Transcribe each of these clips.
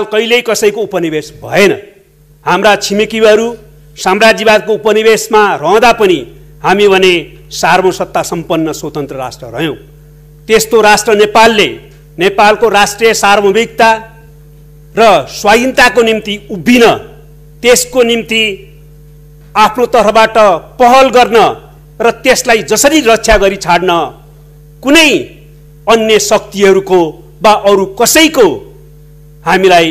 कहिल्यै कसैको उपनिवेश भएन। हाम्रा छिमेकीहरू साम्राज्यवादको उपनिवेशमा रहँदा पनि हामी भने सार्वसत्ता सम्पन्न स्वतन्त्र राष्ट्र रह्यौं। त्यस्तो राष्ट्र नेपालले नेपालको राष्ट्रिय सार्वभौमिकता र स्वाधीनताको निम्ति उभिन, त्यसको निम्ति आफ्नो तर्फबाट पहल गर्न र त्यसलाई जसरी रक्षा गरी छाड्न कुनै अन्य शक्तिहरूको वा अरू कसैको हामीलाई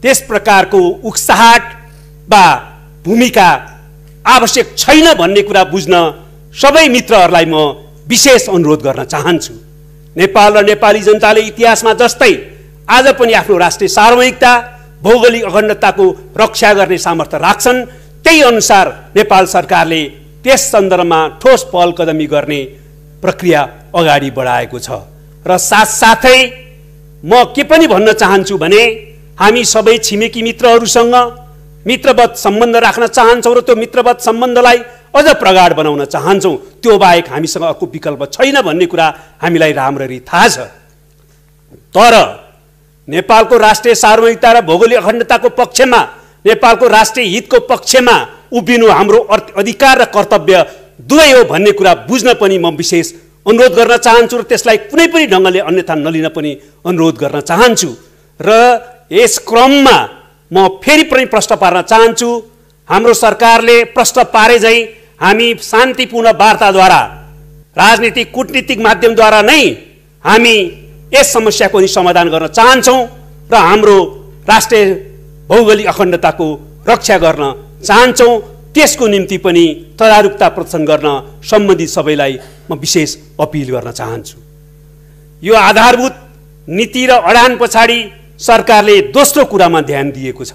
त्यस प्रकारको उक्साहट वा भूमिका आवश्यक छैन भन्ने कुरा बुझ्न सबै मित्रहरूलाई म विशेष अनुरोध गर्न चाहन्छु। नेपाल र नेपाली जनताले इतिहासमा जस्तै आज पनि आफ्नो राष्ट्रिय सार्वभौमिकता भौगोलिक अखण्डताको रक्षा गर्ने सामर्थ्य राख्छन्। त्यही अनुसार नेपाल सरकारले त्यस सन्दर्भमा ठोस पहल कदमी गर्ने प्रक्रिया अगाडि बढाएको छ। र साथसाथै म के पनि भन्न चाहन्छु भने हामी सबै छिमेकी मित्रहरूसँग मित्रवत सम्बन्ध राख्न चाहन्छौँ र त्यो मित्रवत सम्बन्धलाई अझ प्रगाढ बनाउन चाहन्छौँ। त्यो बाहेक हामीसँग अर्को विकल्प छैन भन्ने कुरा हामीलाई राम्ररी थाहा छ। तर नेपालको राष्ट्रिय सार्वभौमिकता र भौगोलिक अखण्डताको पक्षमा, नेपालको राष्ट्रिय हितको पक्षमा उभिनु हाम्रो अधिकार र कर्तव्य दुवै हो भन्ने कुरा बुझ्न पनि म विशेष अनुरोध गर्न चाहन्छु र त्यसलाई कुनै पनि ढङ्गले अन्यथा नलिन पनि अनुरोध गर्न चाहन्छु। र यस क्रममा म फेरि पनि प्रश्न पार्न चाहन्छु, हाम्रो सरकारले प्रश्न पारे झै हामी शान्तिपूर्ण वार्ताद्वारा, राजनीतिक कूटनीतिक माध्यमद्वारा नै हामी यस समस्याको नि समाधान गर्न चाहन्छौँ र हाम्रो राष्ट्रिय भौगोलिक अखण्डताको रक्षा गर्न चाहन्छौँ। त्यसको निम्ति पनि तदारुकता प्रदर्शन गर्न सम्बन्धित सबैलाई म विशेष अपिल गर्न चाहन्छु। यो आधारभूत नीति र अडान पछाडि सरकारले दोस्रो कुरामा ध्यान दिएको छ।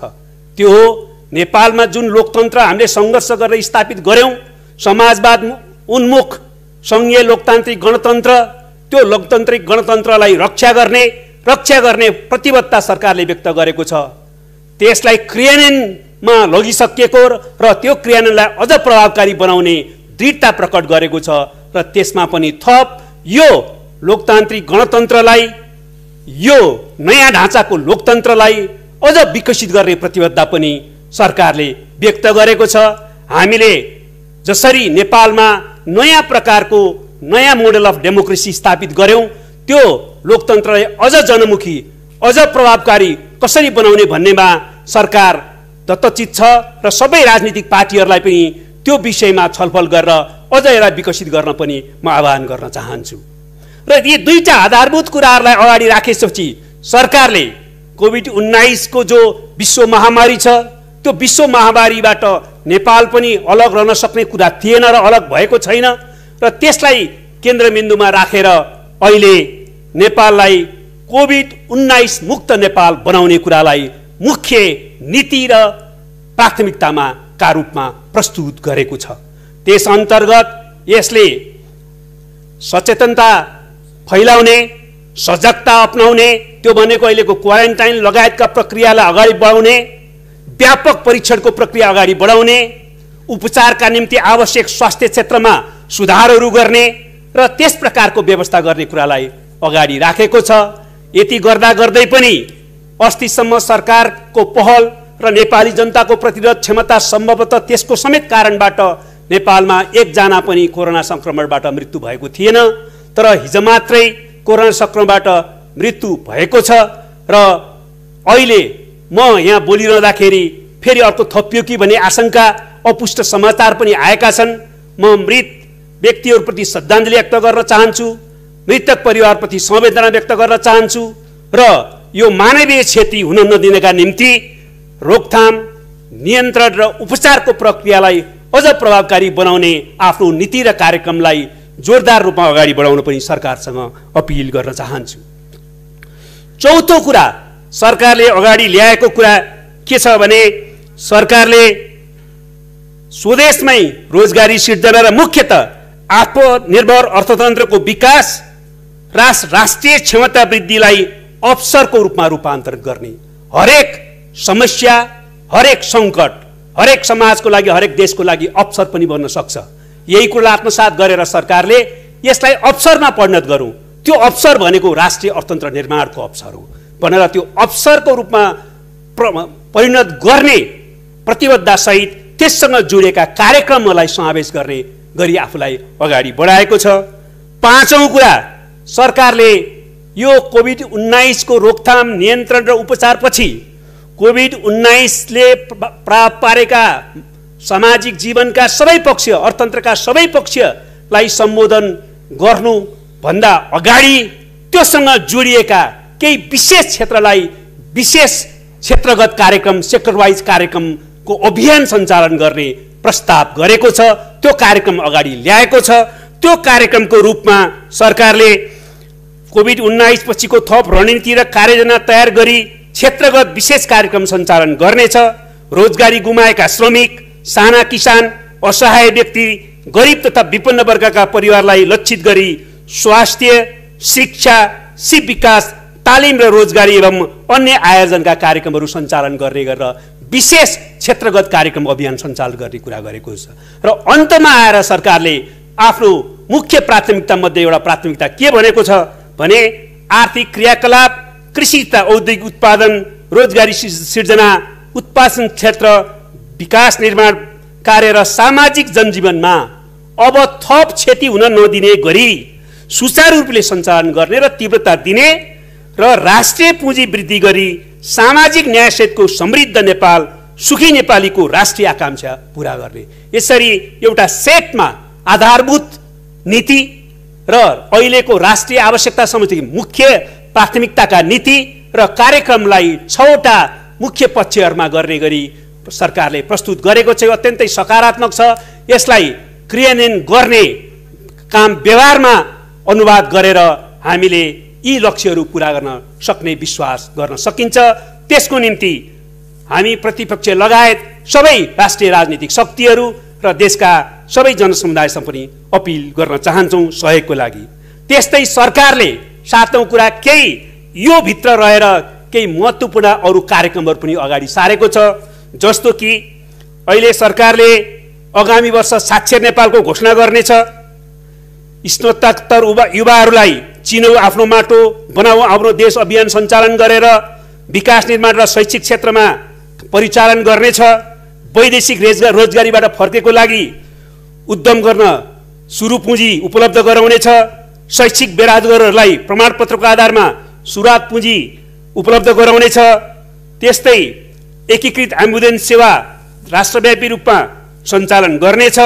त्यो हो नेपालमा जुन लोकतन्त्र हामीले सङ्घर्ष गरेर स्थापित गर्यौं, समाजवाद उन्मुख सङ्घीय लोकतान्त्रिक गणतन्त्र, त्यो लोकतान्त्रिक गणतन्त्रलाई रक्षा गर्ने प्रतिबद्धता सरकारले व्यक्त गरेको छ। त्यसलाई क्रियान्वयनमा लगिसकेको र त्यो क्रियान्वयनलाई अझ प्रभावकारी बनाउने दृढता प्रकट गरेको छ। र त्यसमा पनि थप यो लोकतान्त्रिक गणतन्त्रलाई, यो नयाँ ढाँचाको लोकतन्त्रलाई अझ विकसित गर्ने प्रतिबद्धता पनि सरकारले व्यक्त गरेको छ। हामीले जसरी नेपालमा नयाँ प्रकारको नयाँ मोडल अफ डेमोक्रेसी स्थापित गर्यौं, त्यो लोकतन्त्रलाई अझ जनमुखी, अझ प्रभावकारी कसरी बनाउने भन्नेमा सरकार दत्तचित छ र सबै राजनीतिक पार्टीहरूलाई पनि त्यो विषयमा छलफल गरेर अझ यसलाई विकसित गर्न पनि म आह्वान गर्न चाहन्छु। र यी दुईटा आधारभूत कुराहरूलाई अगाडि राखेपछि सरकारले कोभिड-19 को जो विश्व महामारी छ, त्यो विश्व महामारीबाट नेपाल पनि अलग रहन सक्ने कुरा थिएन र अलग भएको छैन र त्यसलाई केन्द्रबिन्दुमा राखेर अहिले नेपाललाई कोभिड-19 मुक्त नेपाल बनाउने कुरालाई मुख्य नीति र प्राथमिकतामा का रूपमा प्रस्तुत गरेको छ। त्यस अन्तर्गत यसले सचेतनता फैलाउने, सजगता अपनाउने, त्यो भनेको अहिलेको क्वारेन्टाइन लगायतका प्रक्रियालाई अगाडि बढाउने, व्यापक परीक्षणको प्रक्रिया अगाडि बढाउने, उपचारका निम्ति आवश्यक स्वास्थ्य क्षेत्रमा सुधारहरू गर्ने र त्यस प्रकारको व्यवस्था गर्ने कुरालाई अगाडि राखेको छ। यति गर्दा गर्दै पनि अस्तिसम्म सरकारको पहल र नेपाली जनताको प्रतिरोध क्षमता सम्भवतः त्यसको समेत कारणबाट नेपालमा एकजना पनि कोरोना संक्रमणबाट मृत्यु भएको थिएन। तर हिजो मात्रै कोरोना संक्रमणबाट मृत्यु भएको छ र अहिले म यहाँ बोलिरहँदाखेरि फेरि अर्को थपियो कि भन्ने आशंका, अपुष्ट समाचार पनि आएका छन्। म मृत व्यक्तिहरूप्रति श्रद्धाञ्जली व्यक्त गर्न चाहन्छु, मृतक परिवारप्रति संवेदना व्यक्त गर्न चाहन्छु र यो मानवीय क्षति हुन नदिनका निम्ति रोकथाम, नियन्त्रण र उपचारको प्रक्रियालाई अझ प्रभावकारी बनाउने आफ्नो नीति र कार्यक्रमलाई जोरदार रूपमा अगाडि बढाउन पनि सरकारसँग अपिल गर्न चाहन्छु। चौथो कुरा सरकारले अगाडि ल्याएको कुरा के छ भने सरकारले स्वदेशमै रोजगारी सिर्जना र मुख्यतः आत्मनिर्भर अर्थतन्त्रको विकास र राष्ट्रिय क्षमता वृद्धिलाई अवसरको रूपमा रूपान्तरित गर्ने, हरेक समस्या, हरेक सङ्कट, हरेक समाजको लागि, हरेक देशको लागि अवसर पनि बन्न सक्छ। यही कुरा आत्मसात गरेर सरकारले यसलाई अवसरमा परिणत गरौँ। त्यो अवसर भनेको राष्ट्रिय अर्थतन्त्र निर्माणको अवसर हो भनेर त्यो अवसरको रूपमा परिणत गर्ने प्रतिबद्धतासहित त्यससँग जोडिएका कार्यक्रमहरूलाई समावेश गर्ने गरी आफूलाई अगाडि बढाएको छ। पाँचौं कुरा, सरकारले यो कोभिड-19 को रोकथाम, नियन्त्रण र उपचारपछि कोभिड-19 ले प्राप्त पारेका सामाजिक जीवनका सबै पक्ष, अर्थतन्त्रका सबै पक्षलाई सम्बोधन गर्नु भन्दा अगाडि त्योसँग जोडिएका केही विशेष क्षेत्रलाई विशेष क्षेत्रगत कार्यक्रम, सेक्टर वाइज कार्यक्रमको अभियान सञ्चालन गर्ने प्रस्ताव गरेको छ। त्यो कार्यक्रम अगाडि ल्याएको छ। त्यो कार्यक्रमको रूपमा सरकारले कोभिड-19 पछिको थप रणनीति र कार्ययोजना तयार गरी क्षेत्रगत विशेष कार्यक्रम सञ्चालन गर्नेछ। रोजगारी गुमाएका श्रमिक, साना किसान, असहाय व्यक्ति, गरिब तथा विपन्न वर्गका परिवारलाई लक्षित गरी स्वास्थ्य, शिक्षा, सिप विकास, तालिम र रोजगारी एवं अन्य आयोजनका कार्यक्रमहरू सञ्चालन गर्ने गरेर विशेष क्षेत्रगत कार्यक्रम अभियान सञ्चालन गर्ने कुरा गरेको छ। र अन्तमा आएर सरकारले आफ्नो मुख्य प्राथमिकता मध्ये एउटा प्राथमिकता के भनेको छ भने आर्थिक क्रियाकलाप, कृषि तथा औद्योगिक उत्पादन, रोजगारी सिर्जना, उत्पादन क्षेत्र, विकास निर्माण कार्य र सामाजिक जनजीवनमा अब थप क्षति हुन नदिने गरी सुचारू रूपले सञ्चालन गर्ने र तीव्रता दिने र राष्ट्रिय पुँजी वृद्धि गरी सामाजिक न्यायसहितको समृद्ध नेपाल, सुखी नेपालीको राष्ट्रिय आकांक्षा पूरा गर्ने, यसरी एउटा सेटमा आधारभूत नीति र अहिलेको राष्ट्रिय आवश्यकता समिति मुख्य प्राथमिकताका नीति र कार्यक्रमलाई 6वटा मुख्य पक्षहरूमा गर्ने गरी सरकारले प्रस्तुत गरेको छ। अत्यन्तै सकारात्मक छ। यसलाई क्रियान्वयन गर्ने काम व्यवहारमा अनुवाद गरेर हामीले यी लक्ष्यहरू पूरा गर्न सक्ने विश्वास गर्न सकिन्छ। त्यसको निम्ति हामी प्रतिपक्ष लगायत सबै राष्ट्रिय राजनीतिक शक्तिहरू र देशका सबै जनसमुदायसँग पनि अपिल गर्न चाहन्छौँ सहयोगको लागि। त्यस्तै सरकारले 7औं कुरा केही यो भित्र रहेर केही महत्त्वपूर्ण अरू कार्यक्रमहरू पनि अगाडि सारेको छ। जस्तो कि अहिले सरकारले आगामी वर्ष साक्षर नेपालको घोषणा गर्नेछ। स्नातकोत्तर युवाहरूलाई चिनौ आफ्नो माटो, बनाऊ आफ्नो देश अभियान सञ्चालन गरेर विकास निर्माण र शैक्षिक क्षेत्रमा परिचालन गर्नेछ। वैदेशिक रोजगारीबाट फर्केको लागि उद्यम गर्न सुरु पुँजी उपलब्ध गराउनेछ। शैक्षिक बेरोजगारहरूलाई प्रमाणपत्रको आधारमा सुरुवात पुँजी उपलब्ध गराउनेछ। त्यस्तै एकीकृत एम्बुलेन्स सेवा राष्ट्रव्यापी रूपमा सञ्चालन गर्नेछ।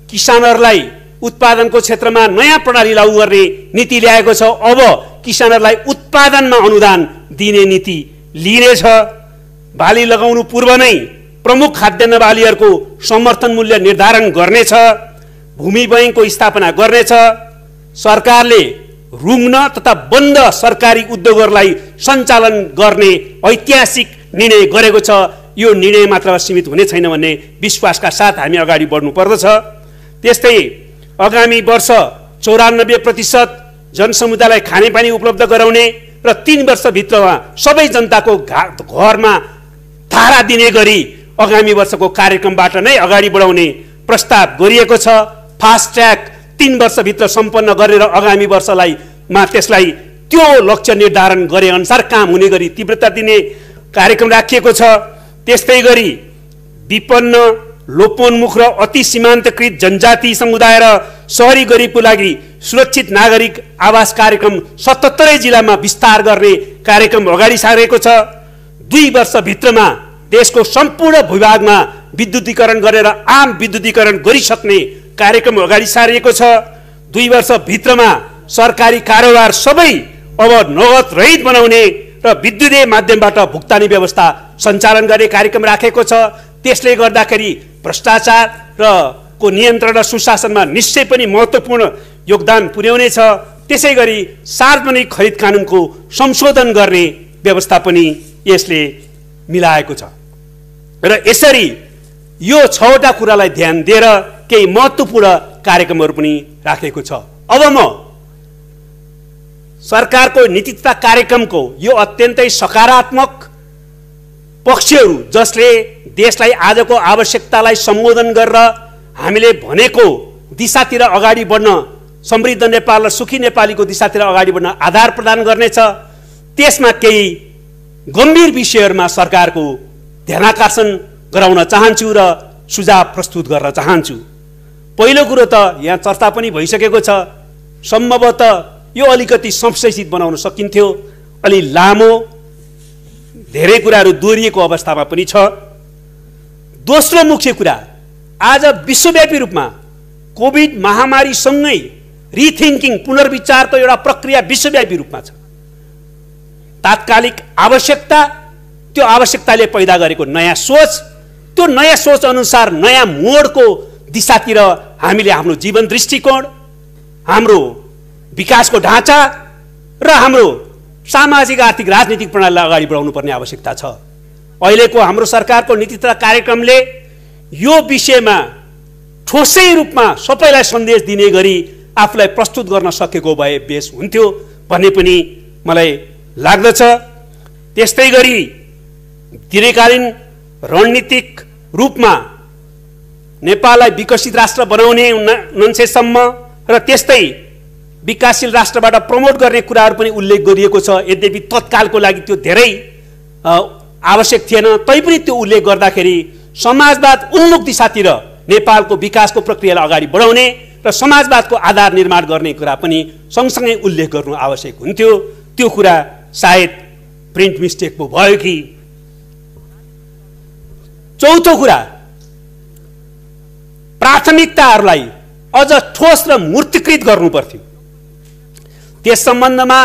किसानहरूलाई उत्पादनको क्षेत्रमा नयाँ प्रणाली लागू गर्ने नीति ल्याएको छ। अब किसानहरूलाई उत्पादनमा अनुदान दिने नीति लिनेछ। बाली लगाउनु पूर्व नै प्रमुख खाद्यान्न बालीहरूको समर्थन मूल्य निर्धारण गर्नेछ। भूमि बैंकको स्थापना गर्नेछ। सरकारले रुग्न तथा बन्द सरकारी उद्योगहरूलाई सञ्चालन गर्ने ऐतिहासिक निर्णय गरेको छ। यो निर्णय मात्र सीमित हुने छैन भन्ने विश्वासका साथ हामी अगाडि बढ्नु पर्दछ। त्यस्तै आगामी वर्ष 94% जनसमुदायलाई खानेपानी उपलब्ध गराउने र 3 वर्षभित्रमा सबै जनताको घरमा धारा दिने गरी आगामी वर्षको कार्यक्रमबाट नै अगाडि बढाउने प्रस्ताव गरिएको छ। फास्ट ट्र्याक 3 वर्षभित्र सम्पन्न गरेर आगामी वर्षलाई त्यसलाई त्यो लक्ष्य निर्धारण गरे अनुसार काम हुने गरी तीव्रता दिने कार्यक्रम राखिएको छ। त्यस्तै गरी विपन्न, लोपोन्मुख र अति सीमान्तकृत जनजाति समुदाय र शहरी गरिबको लागि सुरक्षित नागरिक आवास कार्यक्रम 77 जिल्लामा विस्तार गर्ने कार्यक्रम अगाडि सारेको छ। 2 वर्षभित्रमा देशको सम्पूर्ण भूभागमा विद्युतीकरण गरेर आम विद्युतीकरण गरिसक्ने कार्यक्रम अगाडि सारिएको छ। 2 वर्षभित्रमा सरकारी कारोबार सबै अब नगद रहित बनाउने र विद्युतीय माध्यमबाट भुक्तानी व्यवस्था सञ्चालन गर्ने कार्यक्रम राखेको छ। त्यसले गर्दाखेरि भ्रष्टाचार र को नियन्त्रण र सुशासनमा निश्चय पनि महत्त्वपूर्ण योगदान पुर्याउनेछ। त्यसै गरी सार्वजनिक खरिद कानुनको संशोधन गर्ने व्यवस्था पनि यसले मिलाएको छ। र यसरी यो 6वटा कुरालाई ध्यान दिएर केही महत्त्वपूर्ण कार्यक्रमहरू पनि राखेको छ। अब म सरकारको नीति तथा कार्यक्रमको यो अत्यन्तै सकारात्मक पक्षहरू जसले देशलाई आजको आवश्यकतालाई सम्बोधन गरेर हामीले भनेको दिशातिर अगाडि बढ्न, समृद्ध नेपाल र सुखी नेपालीको दिशातिर अगाडि बढ्न आधार प्रदान गर्नेछ, त्यसमा केही गम्भीर विषयहरूमा सरकारको ध्यानाकर्षण गराउन चाहन्छु र सुझाव प्रस्तुत गर्न चाहन्छु। पहिलो कुरो त यहाँ चर्चा पनि भइसकेको छ, सम्भवतः यो अलिकति संशयसित बनाउन सकिन्थ्यो, अलि लामो धेरै कुराहरू दोहोरिएको अवस्थामा पनि छ। दोस्रो मुख्य कुरा, आज विश्वव्यापी रूपमा कोभिड महामारीसँगै रिथिङ्किङ पुनर्विचारको एउटा प्रक्रिया विश्वव्यापी रूपमा छ। तात्कालिक आवश्यकता, त्यो आवश्यकताले पैदा गरेको नयाँ सोच, त्यो नयाँ सोच अनुसार नयाँ मोडको दिशातिर हामीले हाम्रो जीवन दृष्टिकोण, हाम्रो विकासको ढाँचा र हाम्रो सामाजिक आर्थिक राजनीतिक प्रणालीलाई अगाडि बढाउनु पर्ने आवश्यकता छ। अहिलेको हाम्रो सरकारको नीति तथा कार्यक्रमले यो विषयमा ठोसै रूपमा सबैलाई सन्देश दिने गरी आफूलाई प्रस्तुत गर्न सकेको भए बेस हुन्थ्यो भन्ने पनि मलाई लाग्दछ। त्यस्तै गरी दीर्घकालीन रणनीतिक रूपमा नेपाललाई विकसित राष्ट्र बनाउने 1999 सम्म र त्यस्तै विकासशील राष्ट्रबाट प्रमोट गर्ने कुराहरू पनि उल्लेख गरिएको छ। यद्यपि तत्कालको लागि त्यो धेरै आवश्यक थिएन, तैपनि त्यो उल्लेख गर्दाखेरि समाजवाद उन्मुख दिशातिर नेपालको विकासको प्रक्रियालाई अगाडि बढाउने र समाजवादको आधार निर्माण गर्ने कुरा पनि सँगसँगै उल्लेख गर्नु आवश्यक हुन्थ्यो। त्यो कुरा सायद प्रिन्ट मिस्टेक पो भयो कि। चौथो कुरा, प्राथमिकताहरूलाई अझ ठोस र मूर्तिकृत गर्नु पर्थ्यो। त्यस सम्बन्धमा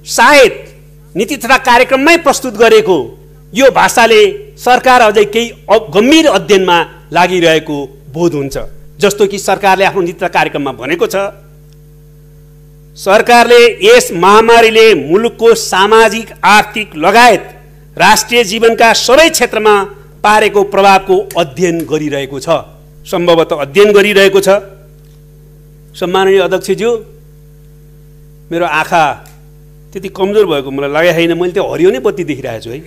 सायद नीति तथा कार्यक्रममै प्रस्तुत गरेको यो भाषाले सरकार अझै केही गम्भीर अध्ययनमा लागिरहेको बोध हुन्छ। जस्तो कि सरकारले आफ्नो नीति तथा कार्यक्रममा भनेको छ, सरकारले यस महामारीले मुलुकको सामाजिक आर्थिक लगायत राष्ट्रिय जीवनका सबै क्षेत्रमा पारेको प्रभावको अध्ययन गरिरहेको छ। सम्भवतः अध्ययन गरिरहेको छ। सम्माननीय अध्यक्षज्यू, मेरो आँखा त्यति कमजोर भएको मलाई लागेको छैन, मैले त्यो हरियो नै बत्ती देखिरहेको छु है।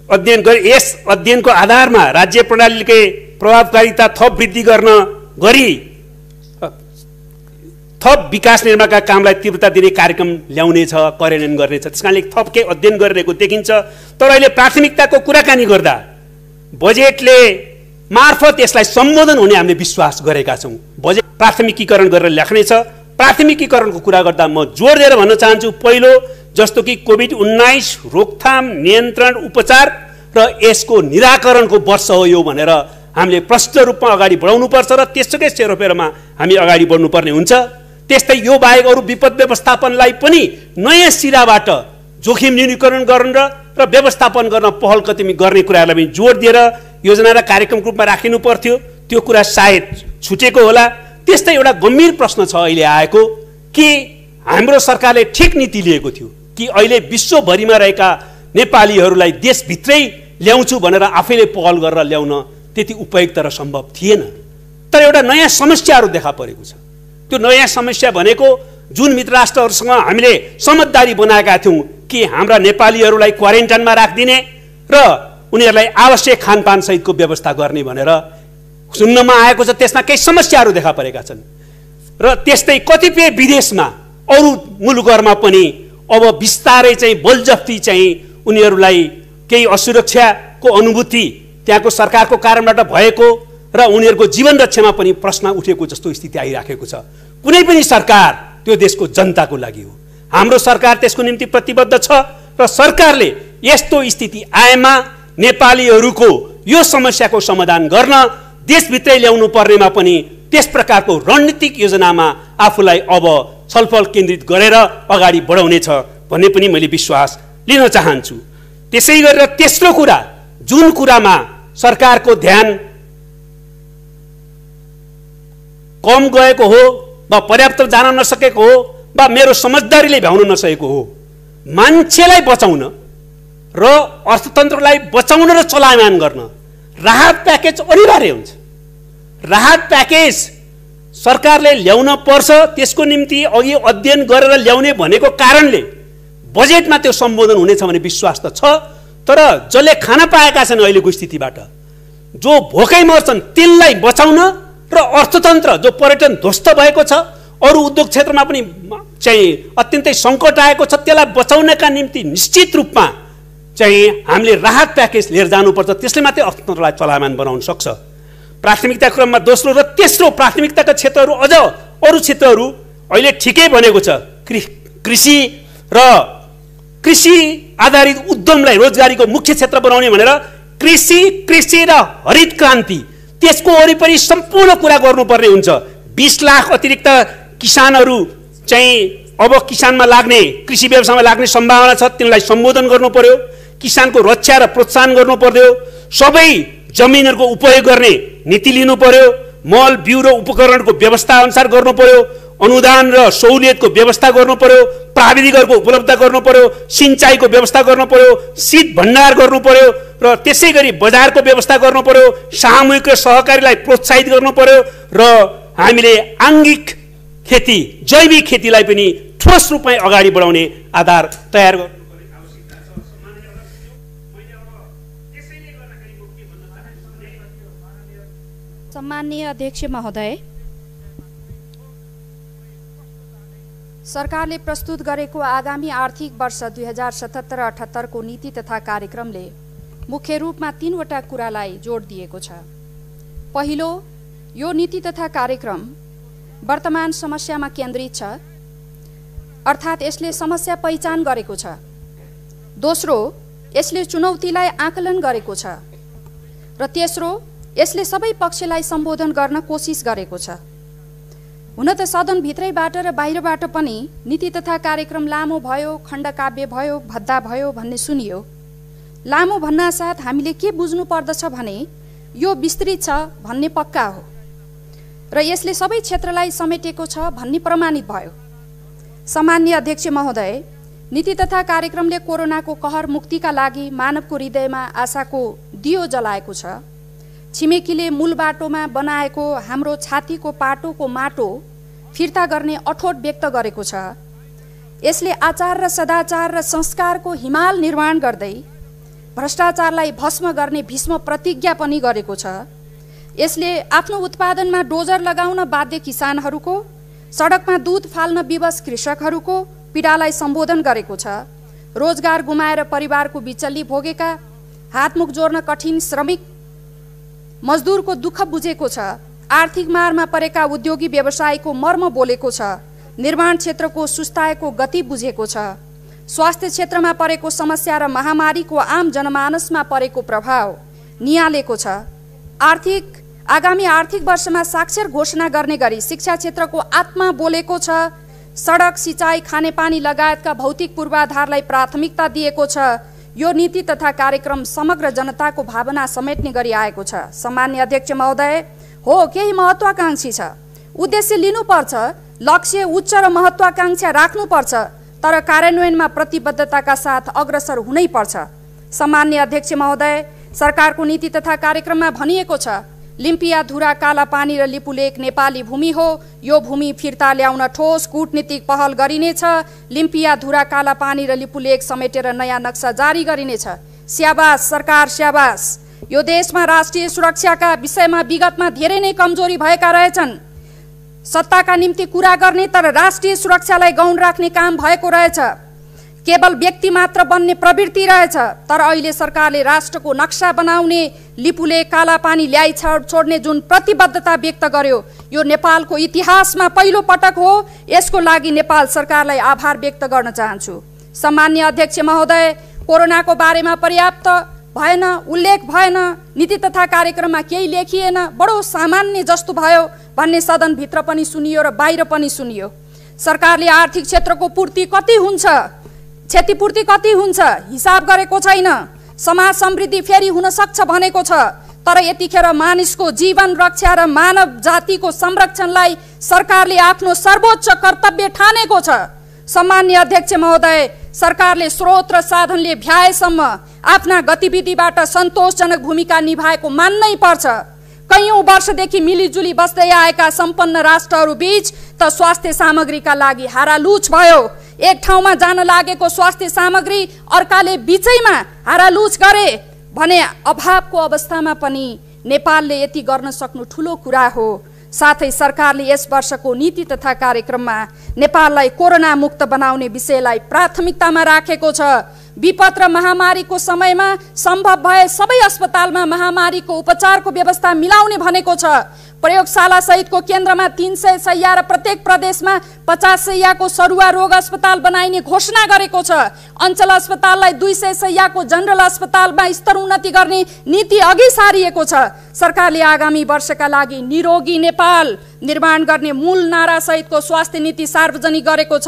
अध्ययन गरी यस अध्ययनको आधारमा राज्य प्रणालीकै प्रभावकारिता थप वृद्धि गर्न गरी थप विकास निर्माणका कामलाई तीव्रता दिने कार्यक्रम ल्याउनेछ, कार्यान्वयन गर्नेछ। त्यस कारणले थप केही अध्ययन गरिरहेको देखिन्छ। तर अहिले प्राथमिकताको कुराकानी गर्दा बजेटले मार्फत यसलाई सम्बोधन हुने हामीले विश्वास गरेका छौँ। बजेट प्राथमिकीकरण गरेर लेख्नेछ। प्राथमिकीकरणको कुरा गर्दा म जोड दिएर भन्न चाहन्छु, पहिलो जस्तो कि कोभिड-19 रोकथाम, नियन्त्रण, उपचार र यसको निराकरणको वर्ष हो यो भनेर हामीले प्रष्ट रूपमा अगाडि बढाउनुपर्छ र त्यसकै सेरोफेरोमा हामी अगाडि बढ्नुपर्ने हुन्छ। त्यस्तै यो बाहेक अरू विपद व्यवस्थापनलाई पनि नयाँ सिराबाट जोखिम न्यूनीकरण गर्न र व्यवस्थापन गर्न पहल कदमी गर्ने कुराहरूलाई पनि जोड दिएर योजना र कार्यक्रमको रूपमा राखिनु पर्थ्यो। त्यो कुरा सायद छुटेको होला। त्यस्तै एउटा गम्भीर प्रश्न छ अहिले आएको कि हाम्रो सरकारले ठिक नीति लिएको थियो कि अहिले विश्वभरिमा रहेका नेपालीहरूलाई देशभित्रै ल्याउँछु भनेर आफैले पहल गरेर ल्याउन त्यति उपयुक्त र सम्भव थिएन। तर एउटा नयाँ समस्याहरू देखा परेको छ। त्यो नयाँ समस्या भनेको जुन मित्र राष्ट्रहरूसँग हामीले समझदारी बनाएका थियौँ कि हाम्रा नेपालीहरूलाई क्वारेन्टाइनमा राखिदिने र उनीहरूलाई आवश्यक खानपान सहितको व्यवस्था गर्ने भनेर सुन्नमा आएको छ। त्यसमा केही समस्याहरू देखा परेका छन् र त्यस्तै कतिपय विदेशमा अरू मुलुकहरूमा पनि अब बिस्तारै चाहिँ बलजफ्ती चाहिँ उनीहरूलाई केही असुरक्षाको अनुभूति त्यहाँको सरकारको कारणबाट भएको र उनीहरूको जीवन रक्षामा पनि प्रश्न उठेको जस्तो स्थिति आइराखेको छ। कुनै पनि सरकार त्यो देशको जनताको लागि हो। हाम्रो सरकार त्यसको निम्ति प्रतिबद्ध छ र सरकारले यस्तो स्थिति आएमा नेपालीहरूको यो समस्याको समाधान गर्न देशभित्रै ल्याउनु पर्नेमा पनि त्यस प्रकारको रणनीतिक योजनामा आफूलाई अब छलफल केन्द्रित गरेर अगाडि बढाउनेछ भन्ने पनि मैले विश्वास लिन चाहन्छु। त्यसै गरेर तेस्रो कुरा, जुन कुरामा सरकारको ध्यान कम गएको हो वा पर्याप्त जान नसकेको हो वा मेरो समझदारीले भ्याउन नसकेको हो, मान्छेलाई बचाउन र अर्थतन्त्रलाई बचाउन र चलायमान गर्न राहत प्याकेज अनिवार्य हुन्छ। राहत प्याकेज सरकारले ल्याउन पर्छ। त्यसको निम्ति अघि अध्ययन गरेर ल्याउने भनेको कारणले बजेटमा त्यो सम्बोधन हुनेछ भन्ने विश्वास त छ। तर जसले खान पाएका छन् अहिलेको स्थितिबाट, जो भोकै मर्छन्, त्यसलाई बचाउन र अर्थतन्त्र जो पर्यटन ध्वस्त भएको छ, अरू उद्योग क्षेत्रमा पनि चाहिँ अत्यन्तै सङ्कट आएको छ, त्यसलाई बचाउनका निम्ति निश्चित रूपमा चाहिँ हामीले राहत प्याकेज लिएर जानुपर्छ। त्यसले मात्रै अर्थतन्त्रलाई चलायमान बनाउन सक्छ। प्राथमिकता क्रममा दोस्रो र तेस्रो प्राथमिकताका क्षेत्रहरू अझ अरू क्षेत्रहरू अहिले ठिकै बनेको छ। कृषि र कृषि आधारित उद्यमलाई रोजगारीको मुख्य क्षेत्र बनाउने भनेर कृषि र हरित क्रान्ति त्यसको वरिपरि सम्पूर्ण कुरा गर्नुपर्ने हुन्छ। 20 लाख अतिरिक्त किसानहरू चाहिँ अब किसानमा लाग्ने कृषि व्यवसायमा लाग्ने सम्भावना छ, तिनलाई सम्बोधन गर्नु पर्यो। किसानको रक्षा र प्रोत्साहन गर्नु पर्यो। सबै जमिनहरूको उपयोग गर्ने नीति लिनु पर्यो। मल बिउ र उपकरणको व्यवस्था अनुसार गर्नु पर्यो। अनुदान र सहुलियतको व्यवस्था गर्नु पर्यो। प्राविधिकहरूको उपलब्ध गर्नु पर्यो। सिंचाइको व्यवस्था गर्नु पर्यो। शीत भण्डार गर्नु पर्यो र त्यसै गरी बजारको व्यवस्था गर्नु पर्यो। सामूहिक र सहकारीलाई प्रोत्साहित गर्नु पर्यो र हामीले आङ्गिक खेती जैविक खेतीलाई पनि ठोस रूपमा अगाडि बढाउने आधार तयार गर्नु। सम्माननीय अध्यक्ष महोदय, सरकारले प्रस्तुत गरेको आगामी आर्थिक वर्ष 2077-78 को नीति तथा कार्यक्रमले मुख्य रूपमा 3 वटा कुरालाई जोड दिएको छ। पहिलो, यो नीति तथा कार्यक्रम वर्तमान समस्यामा केन्द्रित छ, अर्थात् यसले समस्या पहिचान गरेको छ। दोस्रो, यसले चुनौतीलाई आकलन गरेको छ र तेस्रो, यसले सबै पक्षलाई सम्बोधन गर्न कोसिस गरेको छ। हुन त सदन भित्रैबाट र बाहिरबाट पनि नीति तथा कार्यक्रम लामो भयो, खण्डकाव्य भयो, भद्दा भयो भन्ने सुनियो। लामो भन्नासाथ हामीले के बुझ्नु पर्दछ भने यो विस्तृत छ भन्ने पक्का हो र यसले सबै क्षेत्रलाई समेटेको छ भन्ने प्रमाणित भयो। सम्माननीय अध्यक्ष महोदय, नीति तथा कार्यक्रमले कोरोनाको कहर मुक्तिका लागि मानवको हृदयमा आशाको दियो जलाएको छ। छिमेकीले मूल बाटोमा बनाएको हाम्रो छातीको पाटोको माटो फिर्ता गर्ने अठोट व्यक्त गरेको छ। यसले आचार र सदाचार र संस्कारको हिमाल निर्माण गर्दै भ्रष्टाचारलाई भस्म गर्ने भीष्म प्रतिज्ञा पनि गरेको छ। यसले आफ्नो उत्पादनमा डोजर लगाउन बाध्य किसानहरूको, सडकमा दूध फाल्न विवश कृषकहरूको पीडालाई सम्बोधन गरेको छ। रोजगार गुमाएर परिवारको बिचल्ली भोगेका, हातमुख जोड्न कठिन श्रमिक मजदुरको दुःख बुझेको छ। आर्थिक मारमा परेका उद्योगी व्यवसायीको मर्म बोलेको छ। निर्माण क्षेत्रको सुस्ताएको गति बुझेको छ। स्वास्थ्य क्षेत्रमा परेको समस्या र महामारीको आम जनमानसमा परेको प्रभाव नियालेको छ। आगामी आर्थिक वर्षमा साक्षर घोषणा गर्ने गरी शिक्षा क्षेत्रको आत्मा बोलेको छ। सडक, सिँचाइ, खानेपानी लगायतका भौतिक पूर्वाधारलाई प्राथमिकता दिएको छ। यो नीति तथा कार्यक्रम समग्र जनताको भावना समेट्ने गरी आएको छ। सम्माननीय अध्यक्ष महोदय, हो केही महत्वाकांक्षी छ, उद्देश्य लिनुपर्छ, लक्ष्य उच्च र महत्वाकांक्षा राख्नुपर्छ, तर कार्यान्वयनमा प्रतिबद्धताका साथ अग्रसर हुनै पर्छ। सम्माननीय अध्यक्ष महोदय, सरकारको नीति तथा कार्यक्रममा भनिएको छ लिम्पिया, धुरा, कालापानी र लिपुलेक नेपाली भूमि हो। यो भूमि फिर्ता ल्याउन ठोस कूटनीतिक पहल गरिनेछ। लिम्पिया, धुरा, कालापानी र लिपुलेक समेटेर नयाँ नक्सा जारी गरिनेछ। स्याबास सरकार, स्याबास। यो देशमा राष्ट्रिय सुरक्षाका विषयमा विगतमा धेरै नै कमजोरी भएका रहेछन्। सत्ताका निम्ति कुरा गर्ने तर राष्ट्रिय सुरक्षालाई गौण राख्ने काम भएको रहेछ। केवल व्यक्ति मात्र बन्ने प्रवृत्ति रहेछ। तर अहिले सरकारले राष्ट्रको नक्सा बनाउने, लिपुले कालापानी ल्याइ छोड्ने जुन प्रतिबद्धता व्यक्त गर्यो, यो नेपालको इतिहासमा पहिलो पटक हो। यसको लागि नेपाल सरकारलाई आभार व्यक्त गर्न चाहन्छु। सम्माननीय अध्यक्ष महोदय, कोरोनाको बारेमा पर्याप्त भएन, उल्लेख भएन, नीति तथा कार्यक्रममा केही लेखिएन, बडो सामान्य जस्तो भयो भन्ने सदनभित्र पनि सुनियो र बाहिर पनि सुनियो। सरकारले आर्थिक क्षेत्रको पूर्ति कति हुन्छ, क्षतिपूर्ति कति हुन्छ हिसाब गरेको छैन। समाज समृद्धि फेरि हुन सक्छ भनेको छ, तर यतिखेर मानिसको जीवन रक्षा र मानव जातिको संरक्षणलाई सरकारले आफ्नो सर्वोच्च कर्तव्य ठानेको छ। सम्माननीय अध्यक्ष महोदय, सरकारले स्रोत र साधनले भ्याएसम्म आफ्ना गतिविधिबाट सन्तोषजनक भूमिका निभाएको मान्नै पर्छ। कैयौं वर्षदेखि मिलिजुली बस्दै आएका सम्पन्न राष्ट्रहरू बीच त स्वास्थ्य सामग्रीका लागि हारालुछ भयो। एक ठाउँमा जान लागेको स्वास्थ्य सामग्री अर्काले बीचैमा हारालुछ गरे भने अभावको अवस्थामा पनि नेपालले यति गर्न सक्नु ठूलो कुरा हो। साथै सरकारले यस वर्षको नीति तथा कार्यक्रममा नेपाललाई कोरोना मुक्त बनाउने विषयलाई प्राथमिकतामा राखेको छ। विपद र महामारीको समयमा सम्भव भए सबै अस्पतालमा महामारीको उपचारको व्यवस्था मिलाउने भनेको छ। प्रयोगशाला सहितको केन्द्रमा 300 शैय्या र प्रत्येक प्रदेशमा 50 शैय्याको सरुवा रोग अस्पताल बनाइने घोषणा गरेको छ। अञ्चल अस्पताललाई 200 शैय्याको जनरल अस्पतालमा स्तर उन्नति गर्ने नीति अघि सारिएको छ। सरकारले आगामी वर्षका लागि निरोगी नेपाल निर्माण गर्ने मूल नारा सहितको स्वास्थ्य नीति सार्वजनिक गरेको छ।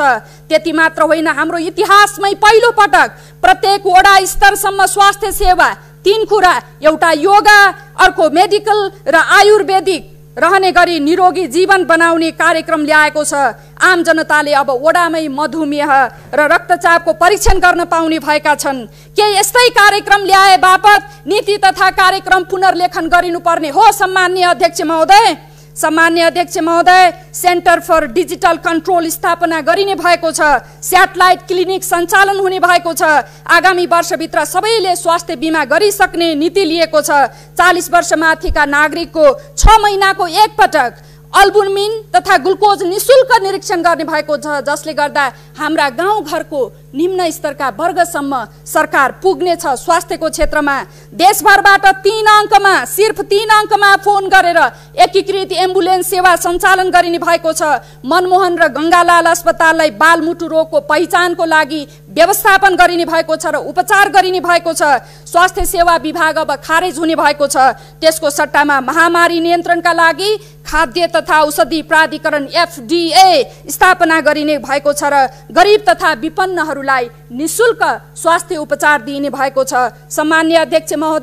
त्यति मात्र होइन, हाम्रो इतिहासमै पहिलो पटक प्रत्येक वडा स्तरसम्म स्वास्थ्य सेवा 3 कुरा, एउटा योगा, अर्को मेडिकल र आयुर्वेदिक रहने गरी निरोगी जीवन बनाउने कार्यक्रम ल्याएको छ। आम जनताले अब वडामै मधुमेह र रक्तचापको परीक्षण गर्न पाउने भएका छन्। के यस्तै कार्यक्रम ल्याए बापत नीति तथा कार्यक्रम पुनर्लेखन गरिनुपर्ने हो? सम्माननीय अध्यक्ष महोदय, सेन्टर फर डिजिटल कन्ट्रोल स्थापना गरिने भएको छ। स्याटेलाइट क्लिनिक सञ्चालन हुने भएको छ। आगामी वर्षभित्र सबैले स्वास्थ्य बिमा गरिसक्ने नीति लिएको छ। 40 वर्ष माथिका नागरिकको 6 महिनाको एक पटक अल्बुमिन तथा ग्लुकोज निशुल्क निरीक्षण गर्ने भएको छ, जसले गर्दा हाम्रा गाउँघरको निम्न स्तरका वर्गसम्म सरकार पुग्नेछ। स्वास्थ्यको क्षेत्रमा देशभरबाट 3 अङ्कमा, सिर्फ 3 अङ्कमा फोन गरेर एकीकृत एम्बुलेन्स सेवा सञ्चालन गरिने भएको छ। मनमोहन र गङ्गालाल अस्पताललाई बालमुटु रोगको पहिचानको लागि व्यवस्थापन गरिने भएको छ र उपचार गरिने भएको छ। स्वास्थ्य सेवा विभाग अब खारेज हुने भएको छ। त्यसको सट्टामा महामारी नियन्त्रणका लागि खाद्य तथा औषधि प्राधिकरण FDA स्थापना गरिने भएको छ र गरिब तथा विपन्नहरूलाई निशुल्क स्वास्थ्य उपचार दिइने भएको छ। सम्माननीय अध्यक्ष महोदय,